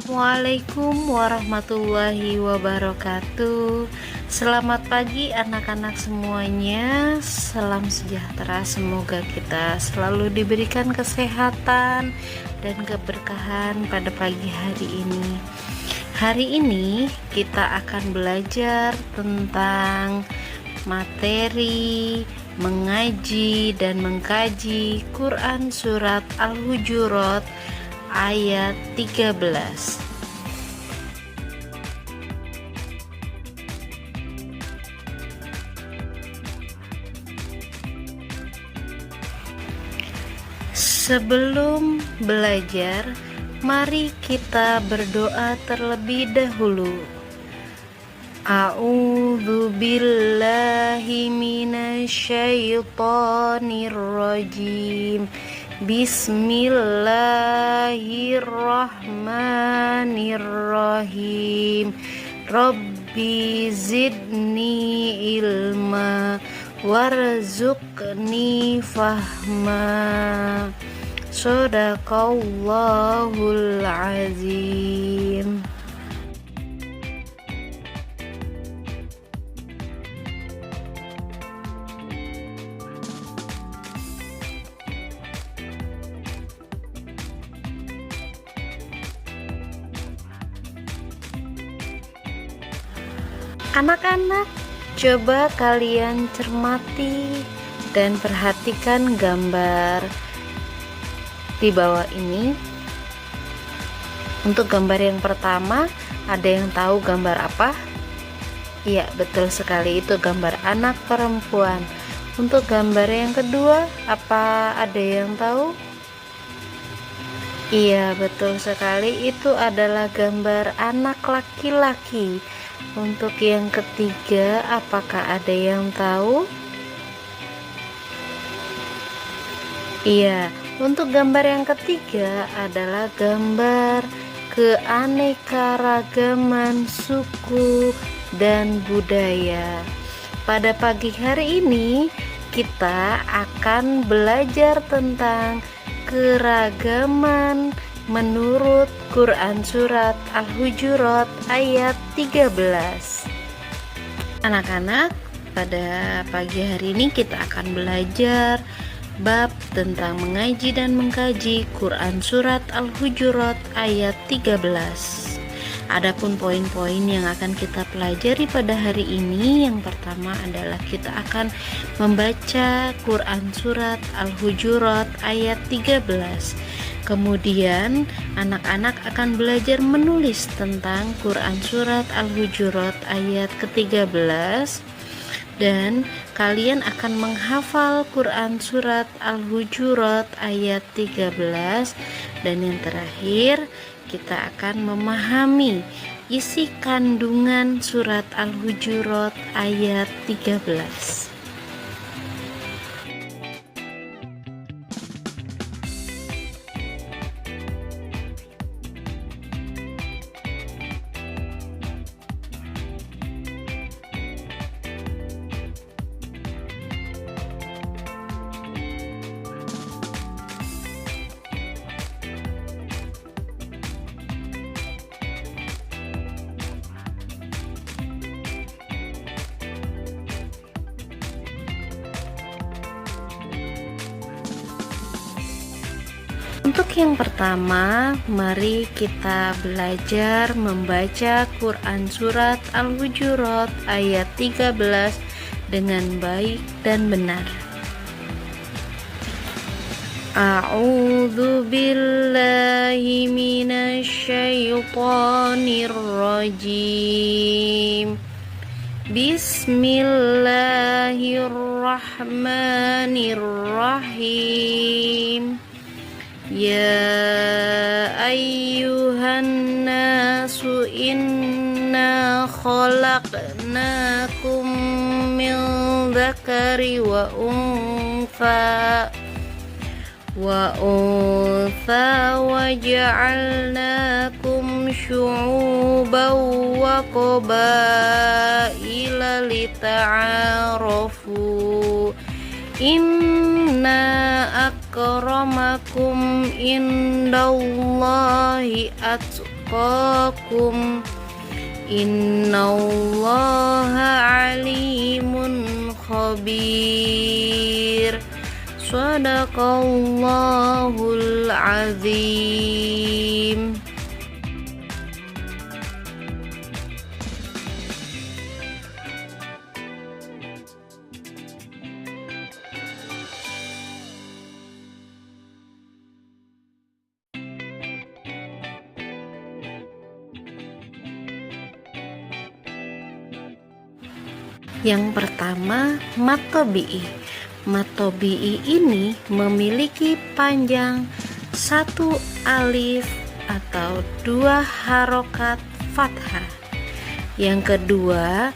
Assalamualaikum warahmatullahi wabarakatuh. Selamat pagi anak-anak semuanya. Salam sejahtera. Semoga kita selalu diberikan kesehatan dan keberkahan pada pagi hari ini. Hari ini kita akan belajar tentang materi mengaji dan mengkaji Quran Surat Al-Hujurat ayat 13. Sebelum belajar, mari kita berdoa terlebih dahulu. A'udzu billahi minasyaitonir rajim. Bismillahirrahmanirrahim. Rabbi zidni ilma warzuqni fahma. Shadaqallahul azim. Anak-anak, coba kalian cermati dan perhatikan gambar di bawah ini. Untuk gambar yang pertama, ada yang tahu gambar apa? Iya, betul sekali, itu gambar anak perempuan. Untuk gambar yang kedua, apa ada yang tahu? Iya, betul sekali, itu adalah gambar anak laki-laki. Untuk yang ketiga, apakah ada yang tahu? Iya, untuk gambar yang ketiga adalah gambar keanekaragaman suku dan budaya. Pada pagi hari ini, kita akan belajar tentang keragaman menurut Quran Surat Al-Hujurat ayat 13. Anak-anak, pada pagi hari ini kita akan belajar bab tentang mengaji dan mengkaji Quran Surat Al-Hujurat ayat 13. Adapun poin-poin yang akan kita pelajari pada hari ini, yang pertama adalah kita akan membaca Quran Surat Al-Hujurat ayat 13. Kemudian anak-anak akan belajar menulis tentang Quran Surat Al-Hujurat ayat ke-13, dan kalian akan menghafal Quran Surat Al-Hujurat ayat 13. Dan yang terakhir, kita akan memahami isi kandungan Surat Al-Hujurat ayat 13. Untuk yang pertama, mari kita belajar membaca Quran Surat Al-Hujurat ayat 13 dengan baik dan benar. A'udzu billahi minasyaitonir rajim. Bismillahirrahmanirrahim. Ya ayyuhan nasu inna khalaqnakum min dzakari wa untha wa ja'alnakum syu'uban wa qabaila lita'arafu. Inna akramakum indallahi atqakum innallaha alimun khabir. Shadaqallahul azim. Yang pertama, mat tabi'i. Mat tabi'i ini memiliki panjang 1 alif atau 2 harokat fathah. Yang kedua,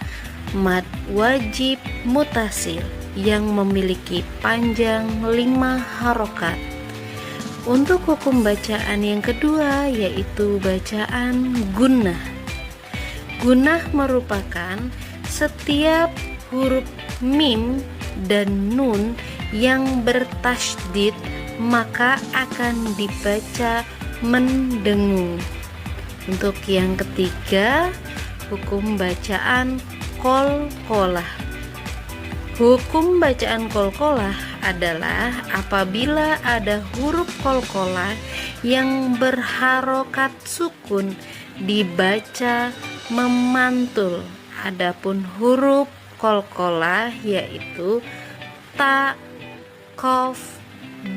mat wajib mutasil yang memiliki panjang 5 harokat. Untuk hukum bacaan yang kedua yaitu bacaan gunnah. Gunnah merupakan setiap huruf mim dan nun yang bertasydid maka akan dibaca mendengung. Untuk yang ketiga, hukum bacaan qalqalah. Hukum bacaan qalqalah adalah apabila ada huruf qalqalah yang berharokat sukun dibaca memantul. Adapun huruf qalqalah yaitu ta, qaf,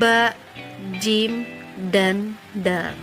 ba, jim, dan dal.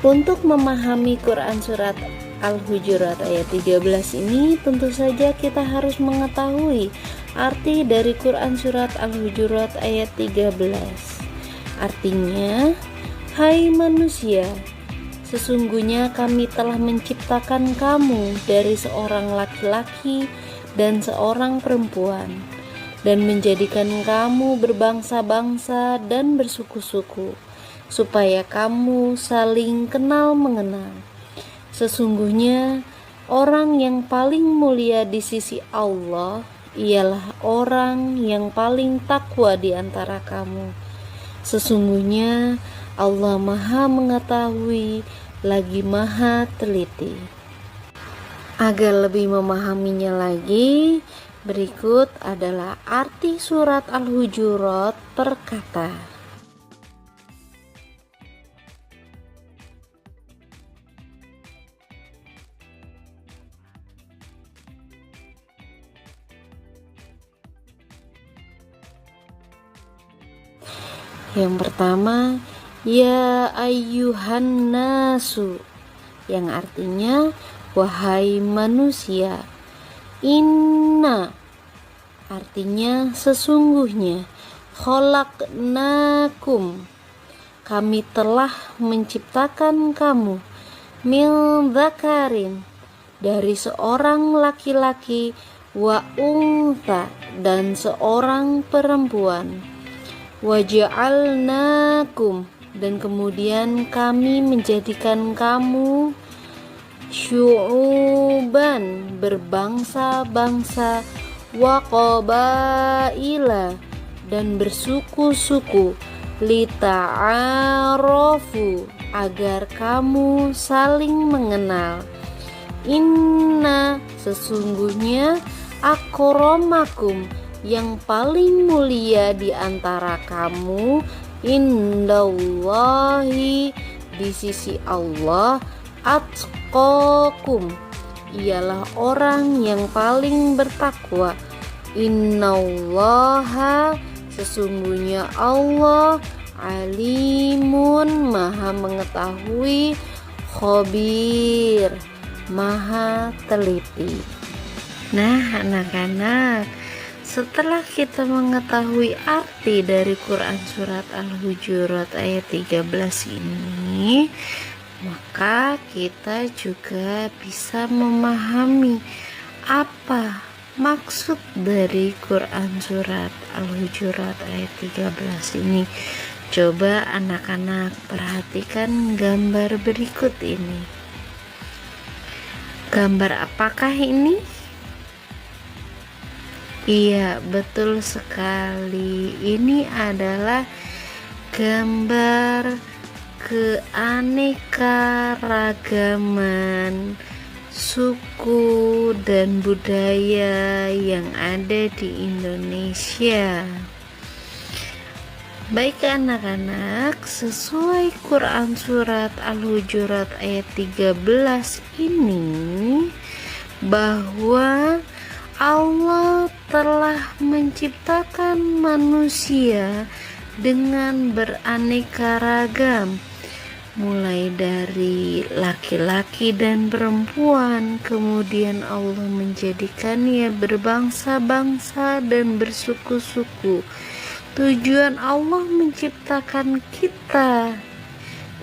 Untuk memahami Quran Surat Al-Hujurat ayat 13 ini, tentu saja kita harus mengetahui arti dari Quran Surat Al-Hujurat ayat 13. Artinya, hai manusia, sesungguhnya kami telah menciptakan kamu dari seorang laki-laki dan seorang perempuan, dan menjadikan kamu berbangsa-bangsa dan bersuku-suku, supaya kamu saling kenal mengenal. Sesungguhnya orang yang paling mulia di sisi Allah ialah orang yang paling takwa di antara kamu. Sesungguhnya Allah Maha mengetahui lagi Maha teliti. Agar lebih memahaminya lagi, berikut adalah arti surat Al-Hujurat per kata. Yang pertama, ya ayyuhan nasu, yang artinya wahai manusia. Inna, artinya sesungguhnya. Khalaqnakum, kami telah menciptakan kamu. Min dzakarin, dari seorang laki-laki. Wa untha, dan seorang perempuan. Waja'alnakum, dan kemudian kami menjadikan kamu syu'uban, berbangsa-bangsa, wa qabaila, dan bersuku-suku, lita'arofu, agar kamu saling mengenal. Inna, sesungguhnya, akramakum, yang paling mulia di antara kamu, indallahi, di sisi Allah, atqakum, ialah orang yang paling bertakwa. Innallaha, sesungguhnya Allah, alimun, maha mengetahui, khabir, maha teliti. Nah anak-anak, Setelah kita mengetahui arti dari Quran surat Al-Hujurat ayat 13 ini, maka kita juga bisa memahami apa maksud dari Quran surat Al-Hujurat ayat 13 ini. Coba anak-anak perhatikan gambar berikut ini. Gambar apakah ini? Iya, betul sekali. Ini adalah gambar keanekaragaman suku dan budaya yang ada di Indonesia. Baik anak-anak, sesuai Quran surat Al-Hujurat ayat 13 ini, bahwa Allah telah menciptakan manusia dengan beraneka ragam, mulai dari laki-laki dan perempuan. Kemudian Allah menjadikannya berbangsa-bangsa dan bersuku-suku. Tujuan Allah menciptakan kita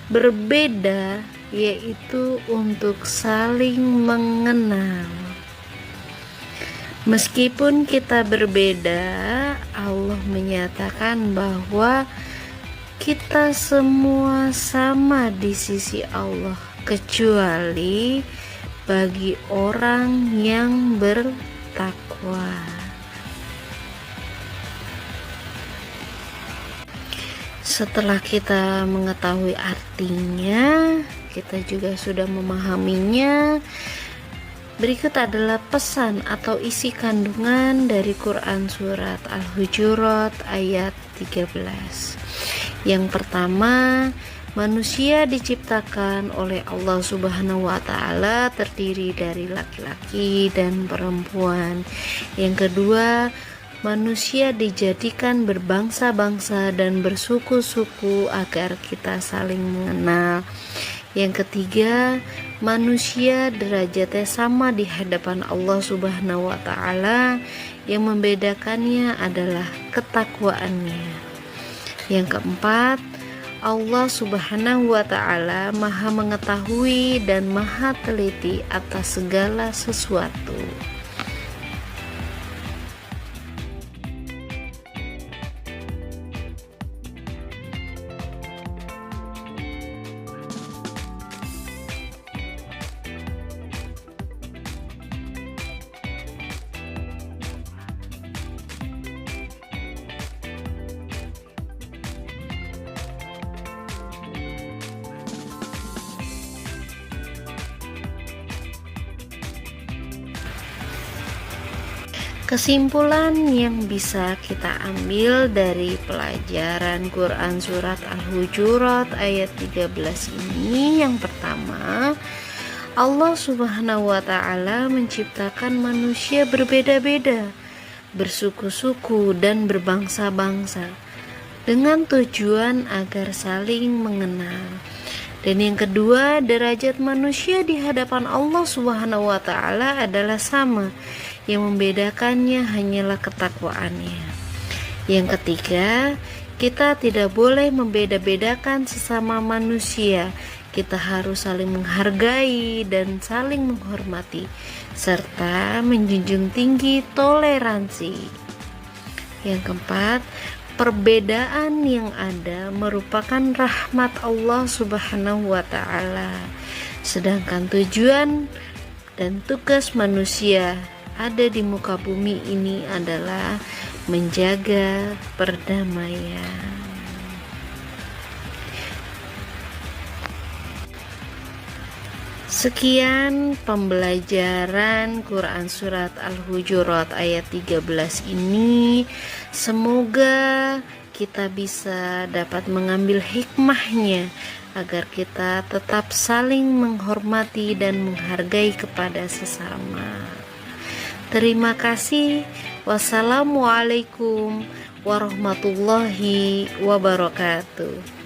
berbeda, yaitu untuk saling mengenal. Meskipun kita berbeda, Allah menyatakan bahwa kita semua sama di sisi Allah, kecuali bagi orang yang bertakwa. Setelah kita mengetahui artinya, kita juga sudah memahaminya. Berikut adalah pesan atau isi kandungan dari Quran surat Al-Hujurat ayat 13. Yang pertama, manusia diciptakan oleh Allah Subhanahu wa Ta'ala terdiri dari laki-laki dan perempuan. Yang kedua, manusia dijadikan berbangsa-bangsa dan bersuku-suku agar kita saling mengenal. Yang ketiga, manusia derajatnya sama di hadapan Allah Subhanahu wa Ta'ala, yang membedakannya adalah ketakwaannya. Yang keempat, Allah Subhanahu wa Ta'ala Maha mengetahui dan Maha teliti atas segala sesuatu. Kesimpulan yang bisa kita ambil dari pelajaran Quran surat Al-Hujurat ayat 13 ini, yang pertama, Allah Subhanahu wa Ta'ala menciptakan manusia berbeda-beda, bersuku-suku dan berbangsa-bangsa dengan tujuan agar saling mengenal. Dan yang kedua, derajat manusia di hadapan Allah Subhanahu wa Ta'ala adalah sama, yang membedakannya hanyalah ketakwaannya. Yang ketiga, kita tidak boleh membeda-bedakan sesama manusia. Kita harus saling menghargai dan saling menghormati, serta menjunjung tinggi toleransi. Yang keempat, perbedaan yang ada merupakan rahmat Allah Subhanahu wa Ta'ala, sedangkan tujuan dan tugas manusia ada di muka bumi ini adalah menjaga perdamaian. Sekian pembelajaran Quran surat Al-Hujurat ayat 13 ini. Semoga kita bisa dapat mengambil hikmahnya agar kita tetap saling menghormati dan menghargai kepada sesama. Terima kasih. Wassalamualaikum warahmatullahi wabarakatuh.